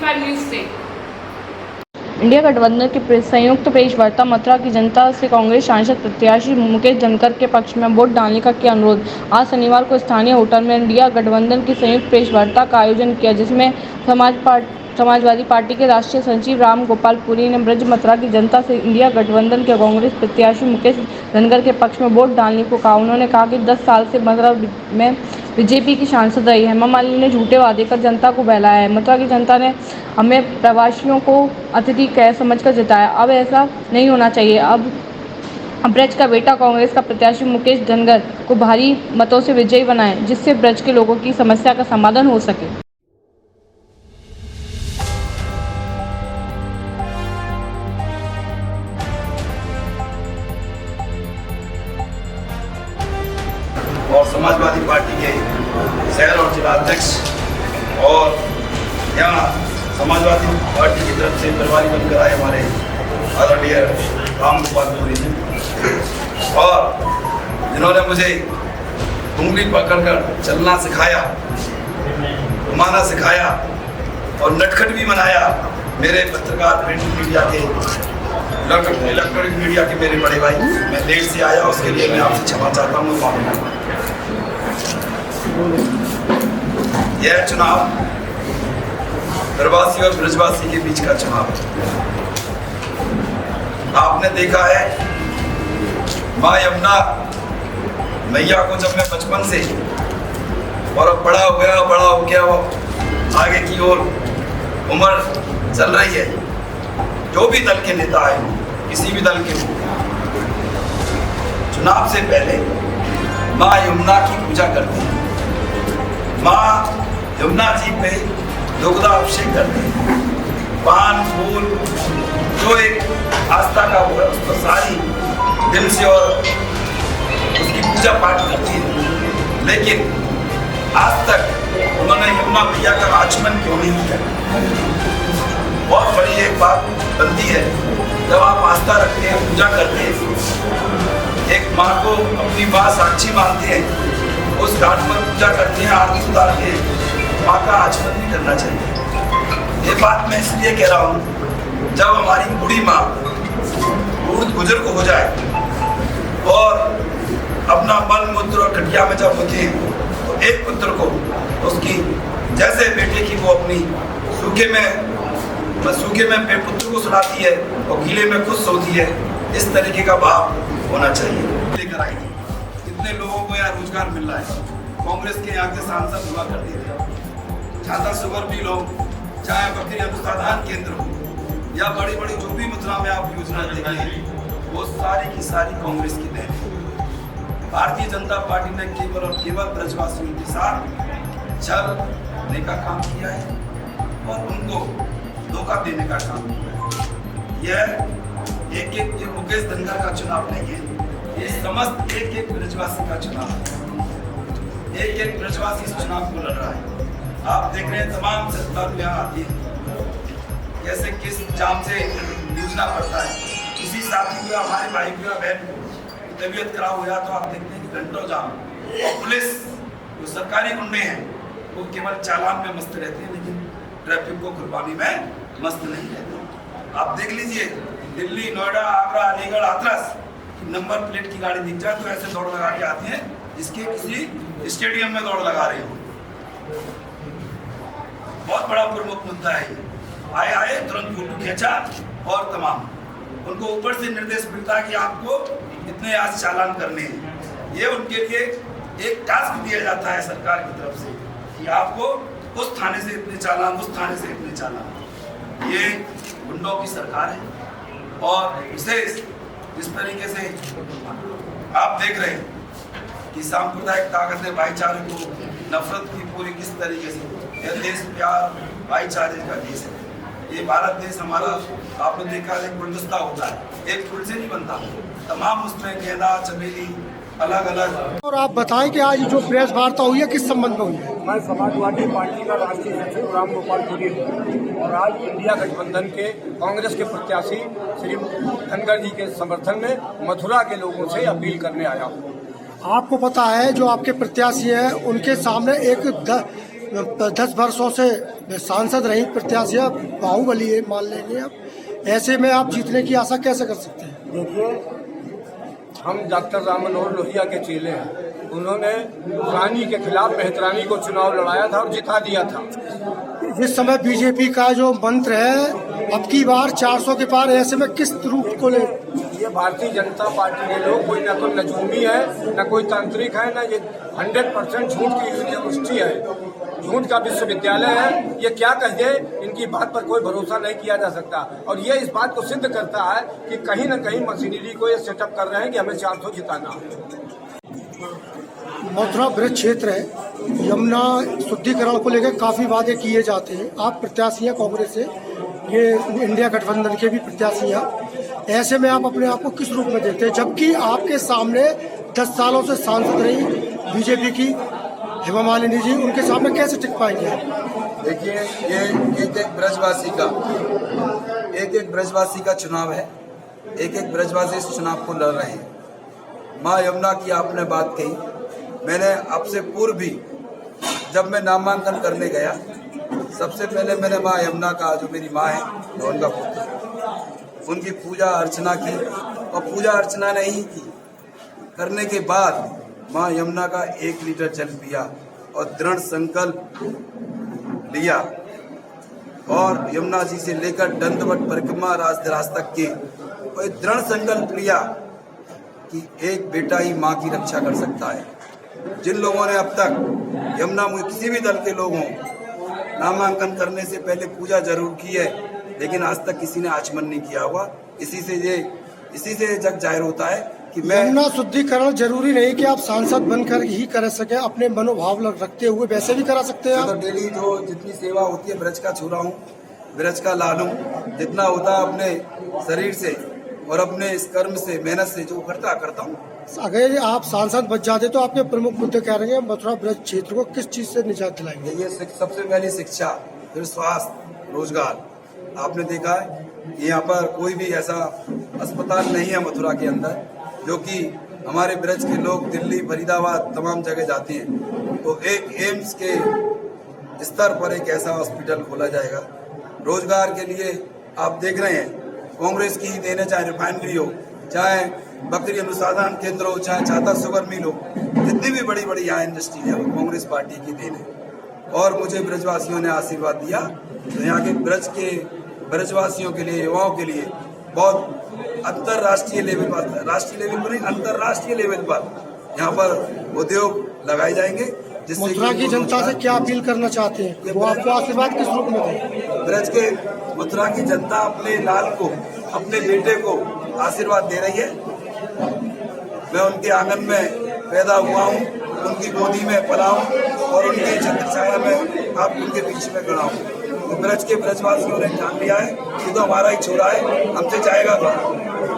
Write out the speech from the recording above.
5 news से। India गठबंधन की संयुक्त प्रेस वार्ता। मथुरा की जनता से कांग्रेस सांसद प्रत्याशी मुकेश धनखड़ के पक्ष में वोट डालने का किया अनुरोध। आज शनिवार को स्थानीय होटल में इंडिया गठबंधन की संयुक्त प्रेस वार्ता का आयोजन किया, जिसमें समाजवादी पार्टी के राष्ट्रीय सचिव राम गोपाल पुरी ने ब्रज मथुरा की जनता से इंडिया गठबंधन के कांग्रेस प्रत्याशी मुकेश धनखड़ के पक्ष में वोट डालने को कहा। उन्होंने कहा कि 10 साल से मथुरा में बीजेपी की सांसद रही हेमा मालिनी ने झूठे वादे कर जनता को बहलाया है। मथुरा की जनता ने हमें प्रवासियों को अतिथि कह समझकर जिताया। अब ऐसा नहीं होना चाहिए। अब ब्रज का बेटा कांग्रेस का प्रत्याशी मुकेश धनखड़ को भारी मतों से विजयी बनाएं, जिससे ब्रज के लोगों की समस्या का समाधान हो सके। और समाजवादी पार्टी के शहर और जिला अध्यक्ष और यहाँ समाजवादी पार्टी की तरफ से प्रभारी बनकर आए हमारे आदरणीय राम गोपाल पुरी जी, और जिन्होंने मुझे उंगली पकड़कर चलना सिखाया, घुमाना सिखाया और नटखट भी बनाया। मेरे पत्रकार, प्रिंट मीडिया के, इलेक्ट्रॉनिक मीडिया के मेरे बड़े भाई, मैं देर से आया, उसके लिए मैं आपसे क्षमा चाहता हूँ। यह चुनाव प्रवासी और ब्रजवासी के बीच का चुनाव है। आपने देखा है माँ यमुना मैया को जब मैं बचपन से और अब बड़ा हो गया वो आगे की ओर उम्र चल रही है, जो भी दल के नेता आए, किसी भी दल के हो, चुनाव से पहले माँ यमुना की पूजा करते हैं। माँ यमुना जी पे दुग्धा अभिषेक करते हैं, पान फूल जो एक आस्था का वो है उसको सारी दिल से और उसकी पूजा पाठ करती है। लेकिन आज तक उन्होंने यमुना मैया का आचमन क्यों नहीं किया? बहुत बड़ी एक बात बनती है, जब आप आस्था रखते हैं, पूजा करते हैं, एक माँ को अपनी माँ साक्षी मानते हैं, उस घाट पर पूजा करते हैं, आरती उतार के माँ का आचमन भी करना चाहिए। ये बात मैं इसलिए कह रहा हूँ, जब हमारी बूढ़ी माँ बुजुर्ग हो जाए और अपना मल मूत्र और खटिया में जब होते हैं, तो एक पुत्र को उसकी जैसे बेटे की वो अपनी सूखे में पुत्र को सुलाती है और गीले में खुद सोती है, इस तरीके का भाव होना चाहिए। लेकर आई थी, कितने लोगों को यहाँ रोजगार मिल रहा है। कांग्रेस के यहाँ के सांसद हुआ करते थे, जहाँ शुगर मिल हो, चाहे बकरी अनुसंधान केंद्र हो, या बड़ी बड़ी जो भी मथुरा में आप योजना देखें, वो सारी की सारी कांग्रेस की देन है। भारतीय जनता पार्टी ने केवल और केवल ब्रजवासियों के साथ छलने का काम किया है और उनको धोखा देने का काम किया है। यह एक मुकेश धनखड़ का चुनाव नहीं है, ये समस्त एक ब्रजवासी का चुनाव है। एक ब्रजवासी इस चुनाव को लड़ रहा है। आप देख रहे हैं तमाम सरकार यहाँ आती है, कैसे किस जाम से जूझना पड़ता है। किसी साथी को, हमारे भाई को या बहन को तबीयत खराब हो जाए तो आप देखते हैं कि घंटों जाम, और पुलिस जो सरकारी गुंडे हैं वो केवल चालान में मस्त रहते हैं, लेकिन ट्रैफिक को खुलवाने में मस्त नहीं रहते। आप देख लीजिए, दिल्ली, नोएडा, आगरा, अलीगढ़, हाथरस नंबर प्लेट की गाड़ी दिख जाए तो ऐसे दौड़ लगा के आते हैं, जिसके किसी स्टेडियम में दौड़ लगा रहे हो। बहुत बड़ा प्रमुख मुद्दा है। आए तुरंत फोटो खींचा और तमाम उनको ऊपर से निर्देश मिलता है कि आपको इतने आज चालान करने हैं। ये उनके लिए एक टास्क दिया जाता है सरकार की तरफ से कि आपको उस थाने से इतने चालान, उस थाने से इतने चालान। ये गुंडों की सरकार है और विशेष इस तरीके से आप देख रहे हैं कि सांप्रदायिक ताकतें भाईचारे को नफरत की पूरी किस तरीके से, यह देश प्यार भाईचारे का देश है। ये भारत देश हमारा, आपने देखा एक गुलदस्ता होता है, एक फूल से नहीं बनता, तमाम उसमें गेंदा, चमेली, अलग अलग। और आप बताएं कि आज जो प्रेस वार्ता हुई है किस संबंध में हुई है? मैं समाजवादी पार्टी का राष्ट्रीय सचिव राम गोपाल पुरी हूँ और आज इंडिया गठबंधन के कांग्रेस के प्रत्याशी श्री धनखड़ जी के समर्थन में मथुरा के लोगों से अपील करने आया हूँ। आपको पता है जो आपके प्रत्याशी हैं उनके सामने एक 10 वर्षों से सांसद रही, प्रत्याशी बाहुबली है मान लेंगे। अब ऐसे में आप जीतने की आशा कैसे कर सकते हैं? देखिए, हम डॉक्टर राम मनोहर लोहिया के चेले हैं। उन्होंने रानी के खिलाफ मेहतरानी को चुनाव लड़ाया था और जिता दिया था। इस समय बीजेपी का जो मंत्र है अब की बार 400 के पार, ऐसे में किस रूप को ले? ये भारतीय जनता पार्टी के लोग कोई ना कोई नजूमी है, ना कोई तांत्रिक है, ना ये 100% झूठ की यूनिवर्सिटी है, झूठ का विश्वविद्यालय है। ये क्या कह दे, इनकी बात पर कोई भरोसा नहीं किया जा सकता। और ये इस बात को सिद्ध करता है कि कहीं न कहीं मशीनरी को ये सेटअप कर रहे हैं कि हमें 400 जिताना है। मथुरा ब्रज क्षेत्र है, यमुना शुद्धिकरण को लेकर काफी वादे किए जाते हैं। आप प्रत्याशी हैं कांग्रेस से, ये इंडिया गठबंधन के भी प्रत्याशी हैं। ऐसे में आप अपने आप को किस रूप में देखते हैं, जबकि आपके सामने 10 सालों से सांसद रही बीजेपी की हेमा मालिनी जी, उनके सामने कैसे टिक पाएंगे? देखिए, ये एक ब्रजवासी का चुनाव है। एक ब्रजवासी इस चुनाव को लड़ रहे हैं। माँ यमुना की आपने बात कही, मैंने आपसे पूर्व भी जब मैं नामांकन करने गया, सबसे पहले मैंने माँ यमुना का, जो मेरी माँ है, मैं उनका पुत्र, उनकी पूजा अर्चना की। और पूजा अर्चना नहीं की करने के बाद माँ यमुना का 1 लीटर जल पिया और दृढ़ संकल्प लिया और यमुना जी से लेकर दंडवत परिक्रमा राज तक के और दृढ़ संकल्प लिया कि एक बेटा ही माँ की रक्षा कर सकता है। जिन लोगों ने अब तक यमुना में किसी भी दल के लोगों नामांकन करने से पहले पूजा जरूर की है, लेकिन आज तक किसी ने आचमन नहीं किया हुआ। इसी से जग जाहिर होता है कि मैं यमुना शुद्धिकरण जरूरी नहीं कि आप सांसद बनकर ही कर सके, अपने मनोभाव रखते हुए वैसे भी करा सकते हैं। तो डेली जो जितनी सेवा होती है, ब्रज का छुरा हूँ, ब्रज का लाल हूँ, जितना होता है अपने शरीर से और अपने इस कर्म से, मेहनत से जो करता हूँ। अगर आप सांसद बच जाते तो आपके प्रमुख मुद्दे क्या रहेंगे? मथुरा ब्रज क्षेत्र को किस चीज से निजात दिलाएंगे? ये सबसे पहली शिक्षा, फिर स्वास्थ्य, रोजगार। आपने देखा है यहाँ पर कोई भी ऐसा अस्पताल नहीं है मथुरा के अंदर, जो कि हमारे ब्रज के लोग दिल्ली, फरीदाबाद तमाम जगह जाते हैं। तो एक एम्स के स्तर पर एक ऐसा हॉस्पिटल खोला जाएगा। रोजगार के लिए आप देख रहे हैं, कांग्रेस की ही देने, चाहे रिफाइनरी हो, चाहे बकरी अनुसंधान केंद्र हो, चाहे छाता शुगर मिल हो, जितनी भी बड़ी बड़ी यहाँ इंडस्ट्री है वो कांग्रेस पार्टी की देन है। और मुझे ब्रजवासियों ने आशीर्वाद दिया, तो यहाँ के ब्रजवासियों के लिए, युवाओं के लिए बहुत अंतर्राष्ट्रीय लेवल पर, राष्ट्रीय लेवल पर नहीं, अंतर्राष्ट्रीय लेवल पर यहाँ पर उद्योग लगाए जाएंगे। मथुरा की जनता से क्या अपील करना चाहते हैं, वो आपको आशीर्वाद किस रूप में दें? ब्रज के मथुरा की जनता अपने लाल को, अपने बेटे को आशीर्वाद दे रही है। मैं उनके आंगन में पैदा हुआ हूँ, उनकी गोदी में पला हूँ और उनकी छत्र छाया में आप उनके बीच में खड़ा हूँ। तो ब्रज के ब्रजवासियों ने ठान लिया है कि तो हमारा ही छोरा है, हमसे जाएगा कहाँ।